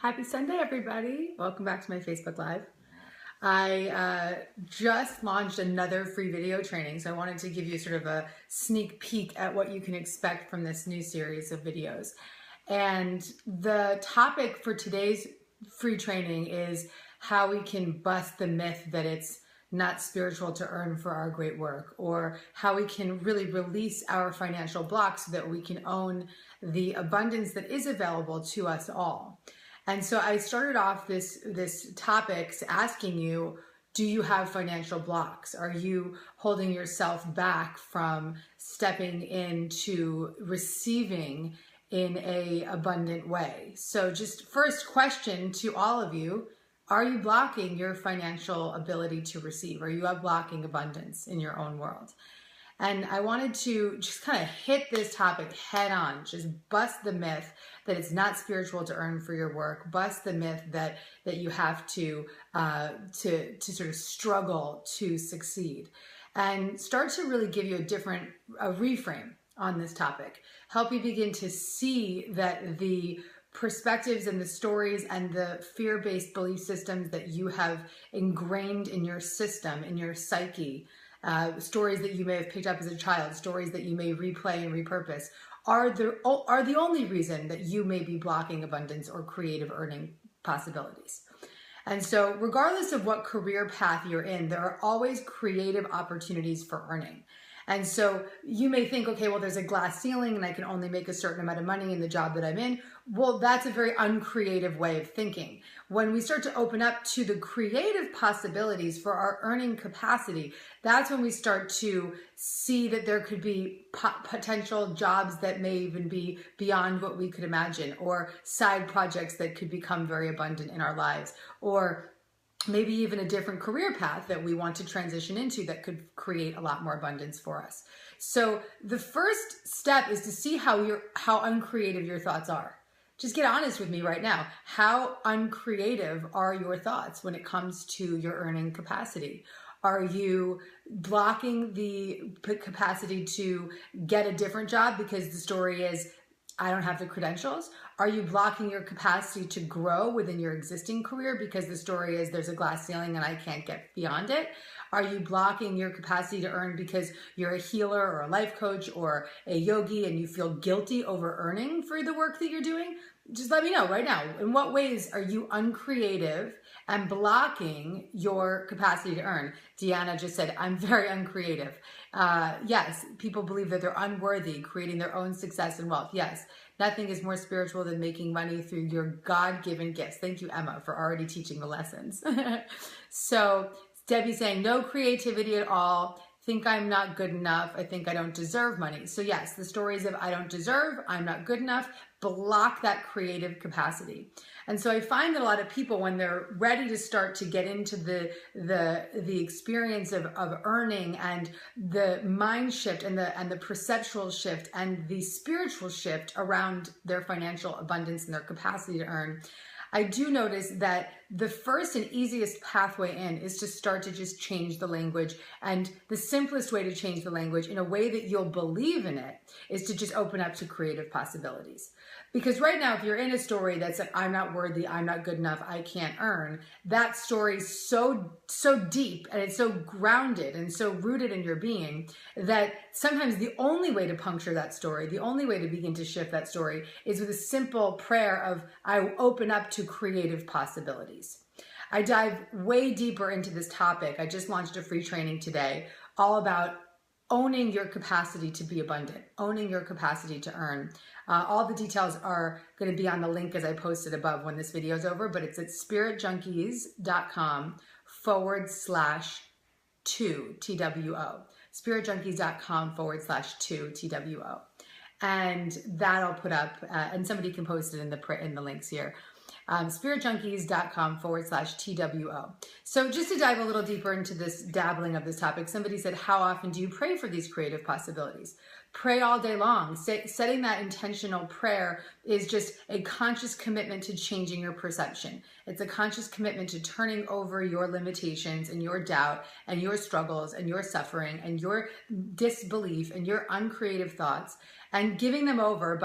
Happy Sunday, everybody. Welcome back to my Facebook Live. I just launched another free video training, so I wanted to give you sort of a sneak peek at what you can expect from this new series of videos. And the topic for today's free training is how we can bust the myth that it's not spiritual to earn for our great work, or how we can really release our financial blocks so that we can own the abundance that is available to us all. And so I started off this topic asking you, do you have financial blocks? Are you holding yourself back from stepping into receiving in an abundant way? So just first question to all of you, are you blocking your financial ability to receive? Are you blocking abundance in your own world? And I wanted to just kind of hit this topic head on, just bust the myth that it's not spiritual to earn for your work, bust the myth that you have to sort of struggle to succeed, and start to really give you a reframe on this topic, help you begin to see that the perspectives and the stories and the fear-based belief systems that you have ingrained in your system, in your psyche, stories that you may have picked up as a child, stories that you may replay and repurpose, are the only reason that you may be blocking abundance or creative earning possibilities. And so regardless of what career path you're in, there are always creative opportunities for earning. And so you may think, okay, well, there's a glass ceiling and I can only make a certain amount of money in the job that I'm in. Well, that's a very uncreative way of thinking. When we start to open up to the creative possibilities for our earning capacity, that's when we start to see that there could be potential jobs that may even be beyond what we could imagine, or side projects that could become very abundant in our lives, or maybe even a different career path that we want to transition into that could create a lot more abundance for us. So the first step is to see how uncreative your thoughts are. Just get honest with me right now. How uncreative are your thoughts when it comes to your earning capacity? Are you blocking the capacity to get a different job because the story is, I don't have the credentials? Are you blocking your capacity to grow within your existing career because the story is there's a glass ceiling and I can't get beyond it? Are you blocking your capacity to earn because you're a healer or a life coach or a yogi and you feel guilty over earning for the work that you're doing? Just let me know right now. In what ways are you uncreative and blocking your capacity to earn? Deanna just said, I'm very uncreative. Yes, people believe that they're unworthy, creating their own success and wealth. Yes, nothing is more spiritual than making money through your God-given gifts. Thank you, Emma, for already teaching the lessons. So Debbie's saying, no creativity at all. Think I'm not good enough. I think I don't deserve money. So yes, the stories of I don't deserve, I'm not good enough, block that creative capacity. And so I find that a lot of people, when they're ready to start to get into the experience of earning, and the mind shift and the perceptual shift and the spiritual shift around their financial abundance and their capacity to earn, I do notice that the first and easiest pathway in is to start to just change the language. And the simplest way to change the language in a way that you'll believe in it is to just open up to creative possibilities. Because right now, if you're in a story that's like, I'm not worthy, I'm not good enough, I can't earn, that story's so deep and it's so grounded and so rooted in your being that sometimes the only way to puncture that story, the only way to begin to shift that story is with a simple prayer of, I open up to creative possibilities. I dive way deeper into this topic. I just launched a free training today all about owning your capacity to be abundant, owning your capacity to earn. All the details are going to be on the link as I posted above when this video is over, but it's at spiritjunkies.com/2 TWO. spiritjunkies.com/2 TWO. And that I'll put up, and somebody can post it in the links here. spiritjunkies.com/TWO. So just to dive a little deeper into this dabbling of this topic, somebody said, how often do you pray for these creative possibilities? Pray all day long. Setting that intentional prayer is just a conscious commitment to changing your perception. It's a conscious commitment to turning over your limitations and your doubt and your struggles and your suffering and your disbelief and your uncreative thoughts and giving them over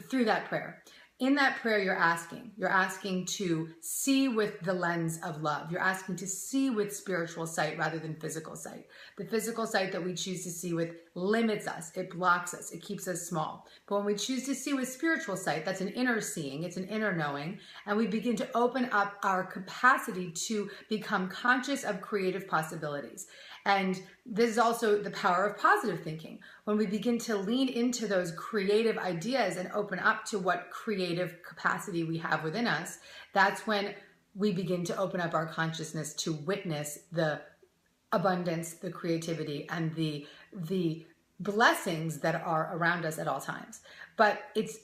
through that prayer. in that prayer, you're asking to see with the lens of love. You're asking to see with spiritual sight rather than physical sight. The physical sight that we choose to see with limits us, it blocks us, it keeps us small. But when we choose to see with spiritual sight, that's an inner seeing, it's an inner knowing, and we begin to open up our capacity to become conscious of creative possibilities. And this is also the power of positive thinking. When we begin to lean into those creative ideas and open up to what creative capacity we have within us, that's when we begin to open up our consciousness to witness the abundance, the creativity, and the blessings that are around us at all times. But it's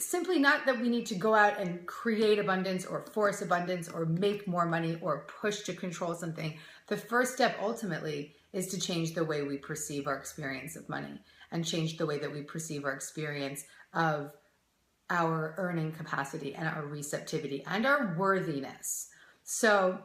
simply not that we need to go out and create abundance or force abundance or make more money or push to control something. The first step ultimately is to change the way we perceive our experience of money and change the way that we perceive our experience of our earning capacity and our receptivity and our worthiness. So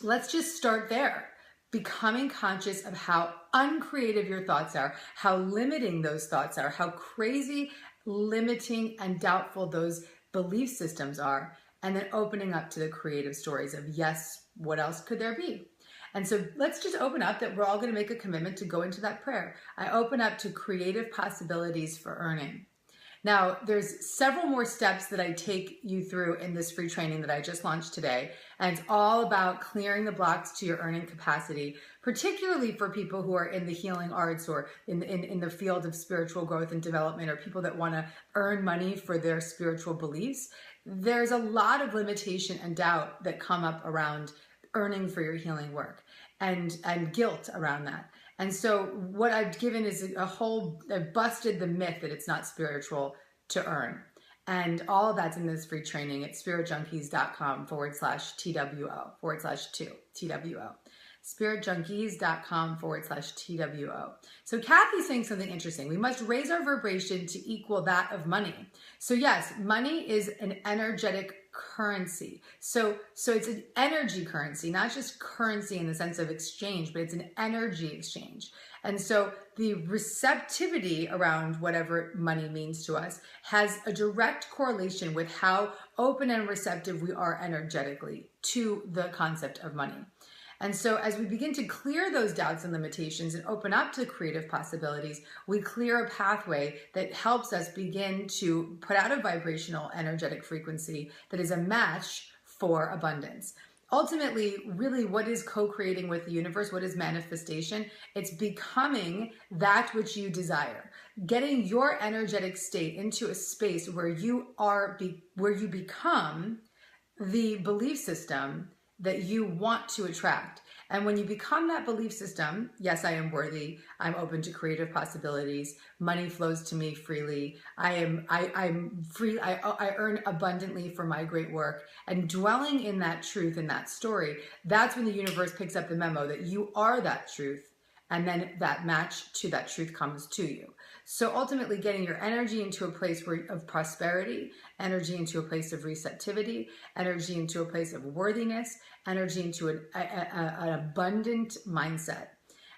let's just start there. Becoming conscious of how uncreative your thoughts are, how limiting those thoughts are, how crazy, limiting, and doubtful those belief systems are, and then opening up to the creative stories of, yes, what else could there be? And so let's just open up that we're all going to make a commitment to go into that prayer. I open up to creative possibilities for earning. Now, there's several more steps that I take you through in this free training that I just launched today. And it's all about clearing the blocks to your earning capacity, particularly for people who are in the healing arts or in the field of spiritual growth and development, or people that want to earn money for their spiritual beliefs. There's a lot of limitation and doubt that come up around earning for your healing work and guilt around that. And so what I've given is I've busted the myth that it's not spiritual to earn. And all of that's in this free training at spiritjunkies.com/TWO/2 spiritjunkies.com/TWO. So Kathy's saying something interesting. We must raise our vibration to equal that of money. So yes, money is an energetic currency. So it's an energy currency, not just currency in the sense of exchange, but it's an energy exchange. And so the receptivity around whatever money means to us has a direct correlation with how open and receptive we are energetically to the concept of money. And so as we begin to clear those doubts and limitations and open up to creative possibilities, we clear a pathway that helps us begin to put out a vibrational energetic frequency that is a match for abundance. Ultimately, really, what is co-creating with the universe? What is manifestation? It's becoming that which you desire. Getting your energetic state into a space where you become the belief system that you want to attract. And when you become that belief system, yes, I am worthy, I'm open to creative possibilities, money flows to me freely, I'm free, I earn abundantly for my great work, and dwelling in that truth and that story, that's when the universe picks up the memo that you are that truth, and then that match to that truth comes to you. So ultimately getting your energy into a place of prosperity, energy into a place of receptivity, energy into a place of worthiness, energy into an abundant mindset.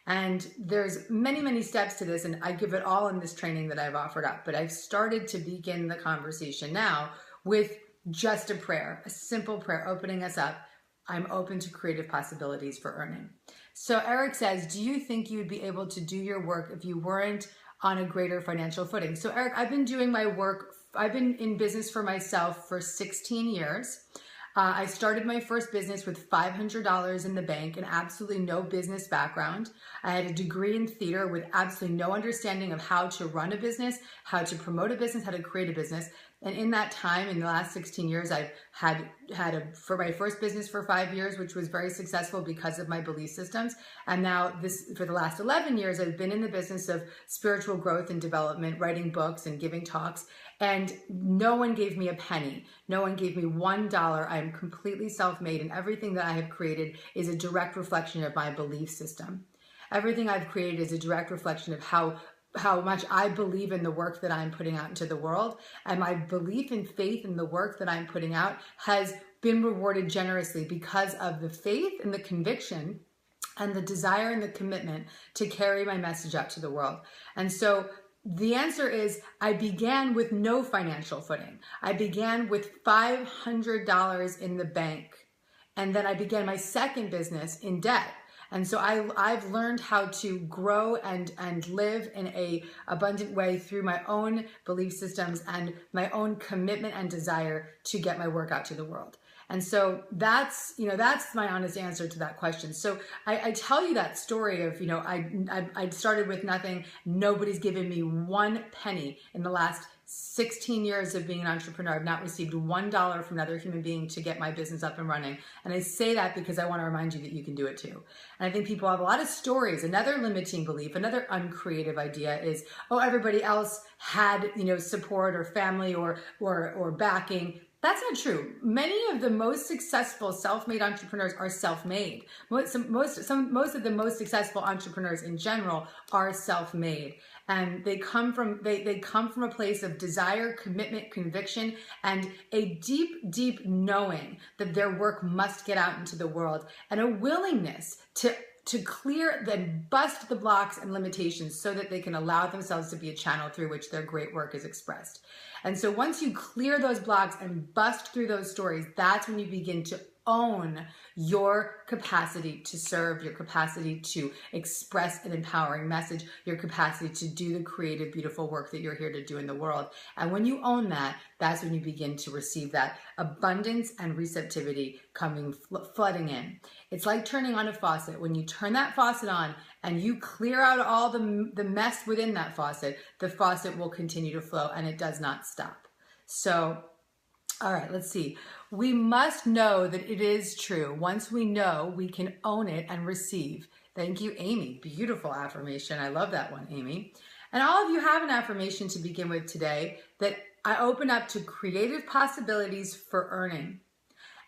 And there's many, many steps to this, and I give it all in this training that I've offered up. But I've started to begin the conversation now with just a prayer, a simple prayer, opening us up. I'm open to creative possibilities for earning. So Eric says, do you think you'd be able to do your work if you weren't on a greater financial footing? So Eric, I've been doing my work. I've been in business for myself for 16 years. I started my first business with $500 in the bank and absolutely no business background. I had a degree in theater with absolutely no understanding of how to run a business, how to promote a business, how to create a business. And in that time, in the last 16 years, I've had for my first business for 5 years, which was very successful because of my belief systems. And now for the last 11 years, I've been in the business of spiritual growth and development, writing books and giving talks. And no one gave me a penny. No one gave me $1. I'm completely self-made, and everything that I have created is a direct reflection of my belief system. Everything I've created is a direct reflection of how much I believe in the work that I'm putting out into the world, and my belief and faith in the work that I'm putting out has been rewarded generously because of the faith and the conviction and the desire and the commitment to carry my message out to the world. And so the answer is I began with no financial footing. I began with $500 in the bank. And then I began my second business in debt. And so I've learned how to grow and live in a abundant way through my own belief systems and my own commitment and desire to get my work out to the world. And so that's my honest answer to that question. So I tell you that story of, I started with nothing. Nobody's given me one penny in the last 16 years of being an entrepreneur. I've not received $1 from another human being to get my business up and running. And I say that because I want to remind you that you can do it too. And I think people have a lot of stories. Another limiting belief, another uncreative idea is, oh, everybody else had, support or family or backing. That's not true. Many of the most successful self-made entrepreneurs are self-made. Most of the most successful entrepreneurs in general are self-made, and they come from a place of desire, commitment, conviction, and a deep, deep knowing that their work must get out into the world, and a willingness to clear and bust the blocks and limitations so that they can allow themselves to be a channel through which their great work is expressed. And so once you clear those blocks and bust through those stories, that's when you begin to own your capacity to serve, your capacity to express an empowering message, your capacity to do the creative, beautiful work that you're here to do in the world. And when you own that, that's when you begin to receive that abundance and receptivity coming, flooding in. It's like turning on a faucet. When you turn that faucet on and you clear out all the mess within that faucet, the faucet will continue to flow and it does not stop. So, all right, let's see. We must know that it is true. Once we know, we can own it and receive. Thank you, Amy. Beautiful affirmation. I love that one, Amy. And all of you have an affirmation to begin with today that I open up to creative possibilities for earning.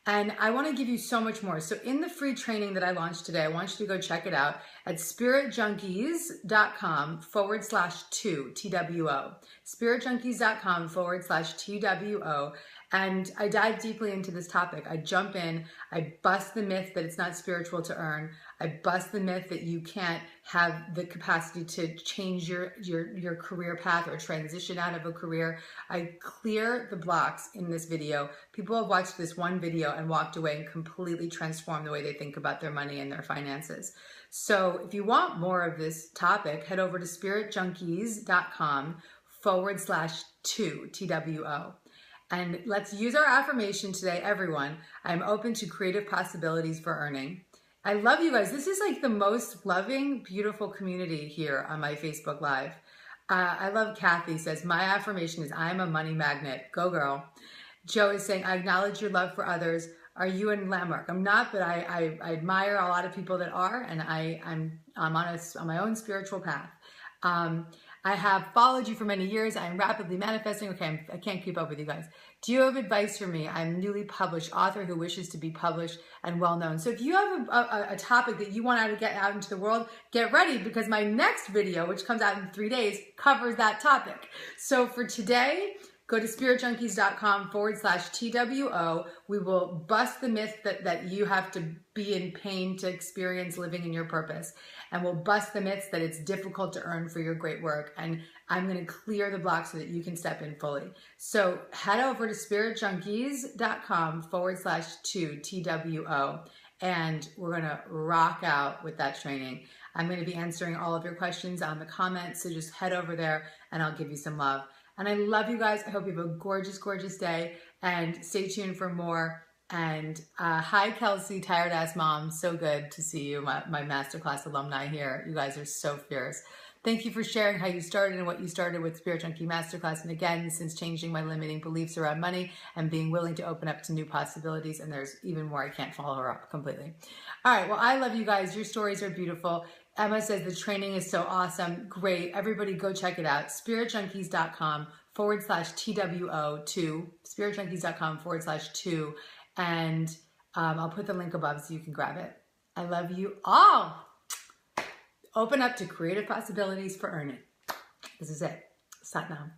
And I want to give you so much more. So in the free training that I launched today, I want you to go check it out at spiritjunkies.com/2, TWO. spiritjunkies.com/TWO. And I dive deeply into this topic. I jump in, I bust the myth that it's not spiritual to earn. I bust the myth that you can't have the capacity to change your career path or transition out of a career. I clear the blocks in this video. People have watched this one video and walked away and completely transformed the way they think about their money and their finances. So if you want more of this topic, head over to spiritjunkies.com/2, TWO. And let's use our affirmation today, everyone. I'm open to creative possibilities for earning. I love you guys. This is like the most loving, beautiful community here on my Facebook Live. I love Kathy says, my affirmation is I'm a money magnet. Go girl. Joe is saying, I acknowledge your love for others. Are you in Landmark? I'm not, but I admire a lot of people that are, and I'm on my own spiritual path. I have followed you for many years. I am rapidly manifesting. Okay, I can't keep up with you guys. Do you have advice for me? I'm a newly published author who wishes to be published and well-known. So if you have a topic that you want to get out into the world, get ready because my next video, which comes out in 3 days, covers that topic. So for today, go to spiritjunkies.com/TWO. We will bust the myth that you have to be in pain to experience living in your purpose. And we'll bust the myths that it's difficult to earn for your great work. And I'm going to clear the blocks so that you can step in fully. So head over to spiritjunkies.com/2, TWO. And we're going to rock out with that training. I'm going to be answering all of your questions on the comments. So just head over there and I'll give you some love. And I love you guys. I hope you have a gorgeous, gorgeous day. And stay tuned for more. And hi, Kelsey, tired ass mom. So good to see you, my masterclass alumni here. You guys are so fierce. Thank you for sharing how you started and what you started with Spirit Junkie Masterclass. And again, since changing my limiting beliefs around money and being willing to open up to new possibilities. And there's even more. I can't follow her up completely. All right. Well, I love you guys. Your stories are beautiful. Emma says the training is so awesome. Great. Everybody go check it out. spiritjunkies.com/TWO2. spiritjunkies.com/2. And I'll put the link above so you can grab it. I love you all. Open up to creative possibilities for earning. This is it. Sat Nam.